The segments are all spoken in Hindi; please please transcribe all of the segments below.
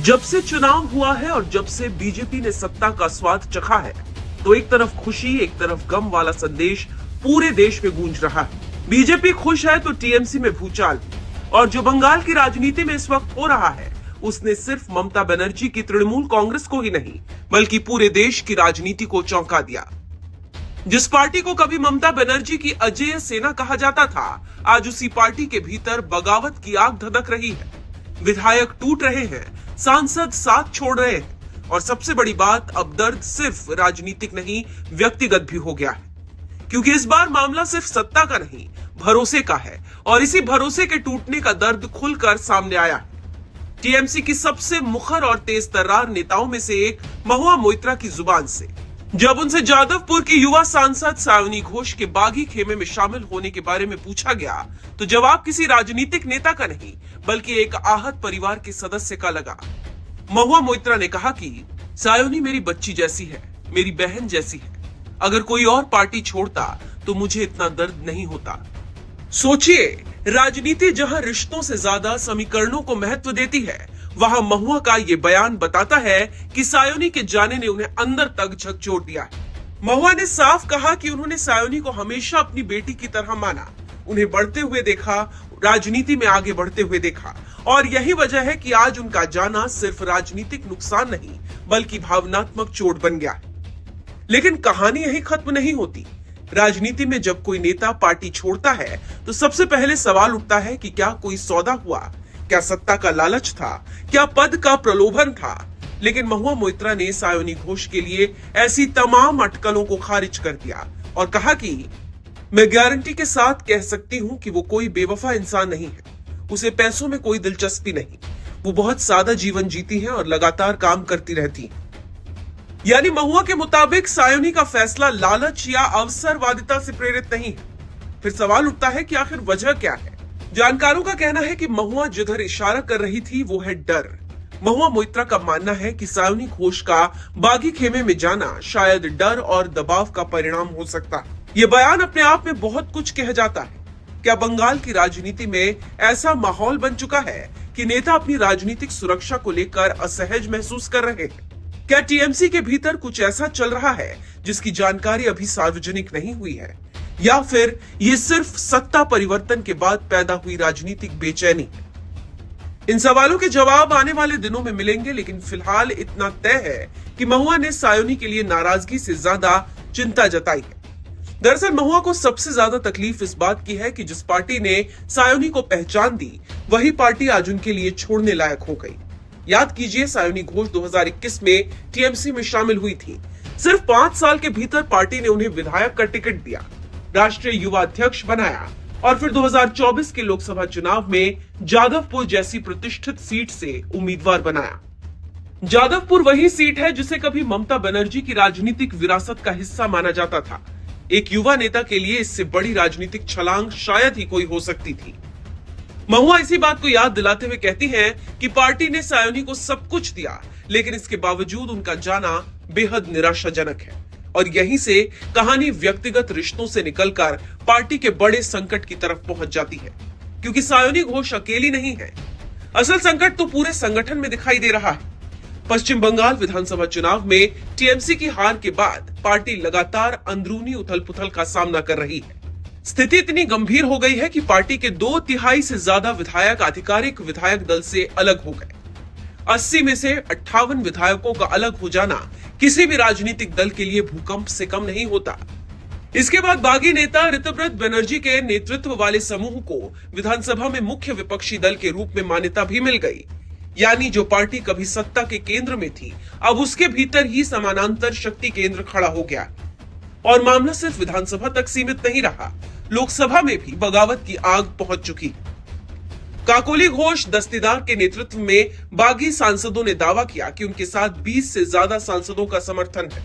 जब से चुनाव हुआ है और जब से बीजेपी ने सत्ता का स्वाद चखा है, तो एक तरफ खुशी एक तरफ गम वाला संदेश पूरे देश में गूंज रहा है। बीजेपी खुश है तो टीएमसी में भूचाल, और जो बंगाल की राजनीति में इस वक्त हो रहा है उसने सिर्फ ममता बनर्जी की तृणमूल कांग्रेस को ही नहीं बल्कि पूरे देश की राजनीति को चौंका दिया। जिस पार्टी को कभी ममता बनर्जी की अजेय सेना कहा जाता था, आज उसी पार्टी के भीतर बगावत की आग धधक रही है। विधायक टूट रहे हैं, सांसद साथ छोड़ रहे हैं, और सबसे बड़ी बात, अब दर्द सिर्फ राजनीतिक नहीं व्यक्तिगत भी हो गया है, क्योंकि इस बार मामला सिर्फ सत्ता का नहीं भरोसे का है, और इसी भरोसे के टूटने का दर्द खुलकर सामने आया है। टीएमसी की सबसे मुखर और तेज तर्रार नेताओं में से एक महुआ मोइत्रा की जुबान से जब उनसे जादवपुर की युवा सांसद सायोनी घोष के बागी खेमे में शामिल होने के बारे में पूछा गया, तो जवाब किसी राजनीतिक नेता का नहीं बल्कि एक आहत परिवार के सदस्य का लगा। महुआ मोइत्रा ने कहा कि सायोनी मेरी बच्ची जैसी है, मेरी बहन जैसी है। अगर कोई और पार्टी छोड़ता तो मुझे इतना दर्द नहीं होता। सोचिए, राजनीति जहां रिश्तों से ज्यादा समीकरणों को महत्व देती है, वहां महुआ का ये बयान बताता है कि सायोनी के जाने ने उन्हें अंदर तक झकझोर दिया है। महुआ ने साफ कहा कि उन्होंने सायोनी को हमेशा अपनी बेटी की तरह माना, उन्हें बढ़ते हुए देखा, राजनीति में आगे बढ़ते हुए देखा, और यही वजह है कि आज उनका जाना सिर्फ राजनीतिक नुकसान नहीं बल्कि भावनात्मक चोट बन गया है। लेकिन कहानी यही खत्म नहीं होती। राजनीति में जब कोई नेता पार्टी छोड़ता है तो सबसे पहले सवाल उठता है कि क्या कोई सौदा हुआ, क्या सत्ता का लालच था, क्या पद का प्रलोभन था। लेकिन महुआ मोइत्रा ने सायोनी घोष के लिए ऐसी तमाम अटकलों को खारिज कर दिया और कहा कि मैं गारंटी के साथ कह सकती हूं कि वो कोई बेवफा इंसान नहीं है, उसे पैसों में कोई दिलचस्पी नहीं, वो बहुत सादा जीवन जीती है और लगातार काम करती रहती है। यानी महुआ के मुताबिक सायोनी का फैसला लालच या अवसरवादिता से प्रेरित नहीं है। फिर सवाल उठता है कि आखिर वजह क्या है। जानकारों का कहना है कि महुआ जिधर इशारा कर रही थी वो है डर। महुआ मोइत्रा का मानना है कि सायोनी घोष का बागी खेमे में जाना शायद डर और दबाव का परिणाम हो सकता है। ये बयान अपने आप में बहुत कुछ कह जाता है। क्या बंगाल की राजनीति में ऐसा माहौल बन चुका है कि नेता अपनी राजनीतिक सुरक्षा को लेकर असहज महसूस कर रहे हैं? क्या टीएमसी के भीतर कुछ ऐसा चल रहा है जिसकी जानकारी अभी सार्वजनिक नहीं हुई है, या फिर ये सिर्फ सत्ता परिवर्तन के बाद पैदा हुई राजनीतिक बेचैनी है? इन सवालों के जवाब आने वाले दिनों में मिलेंगे, लेकिन फिलहाल इतना तय है कि महुआ ने सायोनी के लिए नाराजगी से ज्यादा चिंता जताई है। दरअसल महुआ को सबसे ज्यादा तकलीफ इस बात की है कि जिस पार्टी ने सायोनी को पहचान दी, वही पार्टी आज उनके लिए छोड़ने लायक हो गई। याद कीजिए, सायोनी घोष 2021 में टीएमसी में शामिल हुई थी। सिर्फ 5 साल के भीतर पार्टी ने उन्हें विधायक का टिकट दिया, राष्ट्रीय युवा अध्यक्ष बनाया, और फिर 2024 के लोकसभा चुनाव में जादवपुर जैसी प्रतिष्ठित सीट से उम्मीदवार बनाया। जादवपुर वही सीट है जिसे कभी ममता बनर्जी की राजनीतिक विरासत का हिस्सा माना जाता था। एक युवा नेता के लिए इससे बड़ी राजनीतिक छलांग शायद ही कोई हो सकती थी। महुआ इसी बात को याद दिलाते हुए कहती हैं कि पार्टी ने सायोनी को सब कुछ दिया, लेकिन इसके बावजूद उनका जाना बेहद निराशाजनक है। और यहीं से कहानी व्यक्तिगत रिश्तों से निकलकर पार्टी के बड़े संकट की तरफ पहुंच जाती है, क्योंकि सायोनी घोष अकेली नहीं है। असल संकट तो पूरे संगठन में दिखाई दे रहा है। पश्चिम बंगाल विधानसभा चुनाव में टीएमसी की हार के बाद पार्टी लगातार अंदरूनी उथल-पुथल का सामना कर रही है। स्थिति इतनी गंभीर हो गई है कि पार्टी के 2/3 से ज्यादा विधायक आधिकारिक विधायक दल से अलग हो गए। 80 में से 58 विधायकों का अलग हो जाना किसी भी राजनीतिक दल के लिए भूकंप से कम नहीं होता। इसके बाद बागी नेता ऋतव्रत बनर्जी के नेतृत्व वाले समूह को विधानसभा में मुख्य विपक्षी दल के रूप में मान्यता भी मिल गई। यानी जो पार्टी कभी सत्ता के केंद्र में थी, अब उसके भीतर ही समानांतर शक्ति केंद्र खड़ा हो गया। और मामला सिर्फ विधानसभा तक सीमित नहीं रहा, लोकसभा में भी बगावत की आग पहुंच चुकी। काकोली घोष दस्तीदार के नेतृत्व में बागी सांसदों ने दावा किया कि उनके साथ 20 से ज्यादा सांसदों का समर्थन है।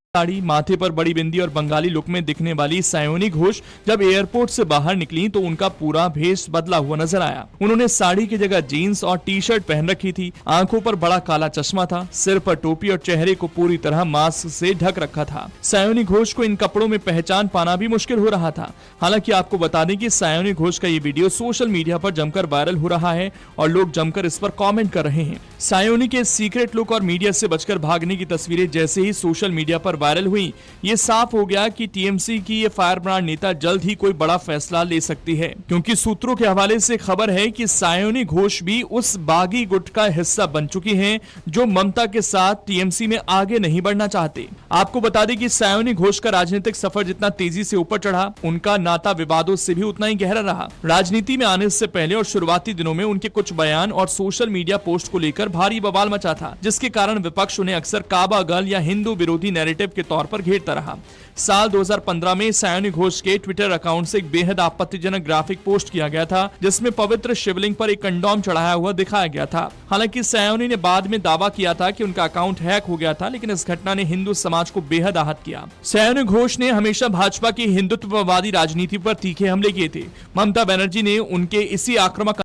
साड़ी, माथे पर बड़ी बिंदी और बंगाली लुक में दिखने वाली सायोनी घोष जब एयरपोर्ट से बाहर निकली तो उनका पूरा भेष बदला हुआ नजर आया। उन्होंने साड़ी की जगह जीन्स और टी शर्ट पहन रखी थी, आंखों पर बड़ा काला चश्मा था, सिर पर टोपी और चेहरे को पूरी तरह मास्क से ढक रखा था। सायोनी घोष को इन कपड़ों में पहचान पाना भी मुश्किल हो रहा था। हालांकि आपको बता दें कि सायोनी घोष का ये वीडियो सोशल मीडिया पर जमकर वायरल हो रहा है और लोग जमकर इस पर कमेंट कर रहे हैं। सायोनी के सीक्रेट लुक और मीडिया से बचकर भागने की तस्वीरें जैसे ही सोशल मीडिया पर वायरल हुई, ये साफ हो गया कि टीएमसी की ये फायर ब्रांड नेता जल्द ही कोई बड़ा फैसला ले सकती है, क्योंकि सूत्रों के हवाले से खबर है कि सायोनी घोष भी उस बागी गुट का हिस्सा बन चुकी हैं जो ममता के साथ टीएमसी में आगे नहीं बढ़ना चाहते। आपको बता दें कि सायोनी घोष का राजनीतिक सफर जितना तेजी से ऊपर चढ़ा, उनका नाता विवादों से भी उतना ही गहरा रहा। राजनीति में आने से पहले और शुरुआती दिनों में उनके कुछ बयान और सोशल मीडिया पोस्ट को लेकर भारी बवाल मचा था, जिसके कारण विपक्ष उन्हें अक्सर काबा गर्ल या हिंदू विरोधी नैरेटिव के तौर पर घेरता रहा। साल 2015 में सायोनी घोष के ट्विटर अकाउंट से एक बेहद आपत्तिजनक ग्राफिक पोस्ट किया गया था, जिसमें पवित्र शिवलिंग पर एक कंडोम चढ़ाया हुआ दिखाया गया था। हालांकि सायोनी ने बाद में दावा किया था कि उनका अकाउंट हैक हो गया था, लेकिन इस घटना ने हिंदू समाज को बेहद आहत किया। सायोनी घोष ने हमेशा भाजपा की हिंदुत्ववादी राजनीति पर तीखे हमले किए थे। ममता बनर्जी ने उनके इसी आक्रामक